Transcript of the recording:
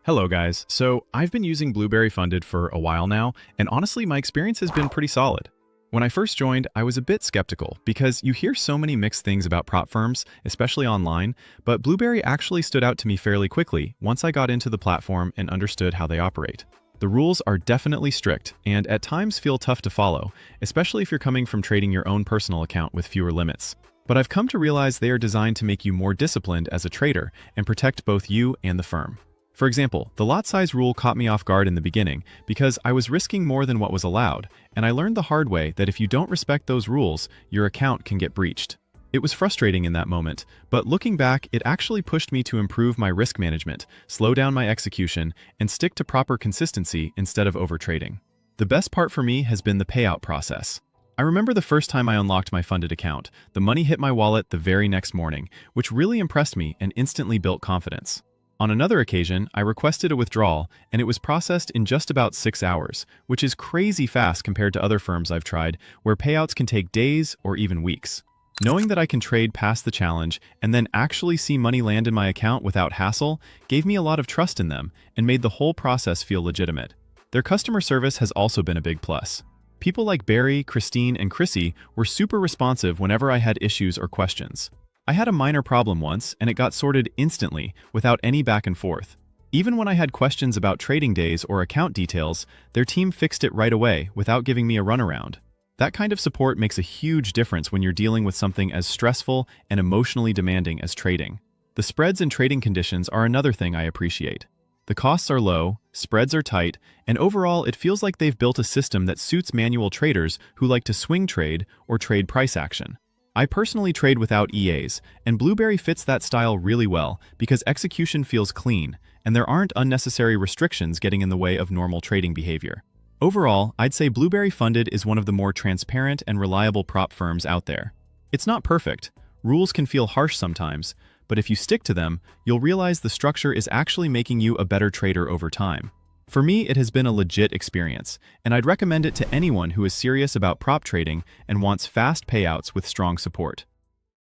Hello guys, so I've been using Blueberry Funded for a while now, and honestly my experience has been pretty solid. When I first joined, I was a bit skeptical because you hear so many mixed things about prop firms, especially online, but Blueberry actually stood out to me fairly quickly once I got into the platform and understood how they operate. The rules are definitely strict and at times feel tough to follow, especially if you're coming from trading your own personal account with fewer limits. But I've come to realize they are designed to make you more disciplined as a trader and protect both you and the firm. For example, the lot size rule caught me off guard in the beginning because I was risking more than what was allowed, and I learned the hard way that if you don't respect those rules, your account can get breached. It was frustrating in that moment, but looking back, it actually pushed me to improve my risk management, slow down my execution, and stick to proper consistency instead of overtrading. The best part for me has been the payout process. I remember the first time I unlocked my funded account, the money hit my wallet the very next morning, which really impressed me and instantly built confidence. On another occasion, I requested a withdrawal, and it was processed in just about 6 hours, which is crazy fast compared to other firms I've tried, where payouts can take days or even weeks. Knowing that I can trade past the challenge and then actually see money land in my account without hassle gave me a lot of trust in them and made the whole process feel legitimate. Their customer service has also been a big plus. People like Barry, Christine, and Chrissy were super responsive whenever I had issues or questions. I had a minor problem once, and it got sorted instantly, without any back and forth. Even when I had questions about trading days or account details, their team fixed it right away without giving me a runaround. That kind of support makes a huge difference when you're dealing with something as stressful and emotionally demanding as trading. The spreads and trading conditions are another thing I appreciate. The costs are low, spreads are tight, and overall it feels like they've built a system that suits manual traders who like to swing trade or trade price action. I personally trade without EAs, and Blueberry fits that style really well because execution feels clean, and there aren't unnecessary restrictions getting in the way of normal trading behavior. Overall, I'd say Blueberry Funded is one of the more transparent and reliable prop firms out there. It's not perfect, rules can feel harsh sometimes, but if you stick to them, you'll realize the structure is actually making you a better trader over time. For me, it has been a legit experience, and I'd recommend it to anyone who is serious about prop trading and wants fast payouts with strong support.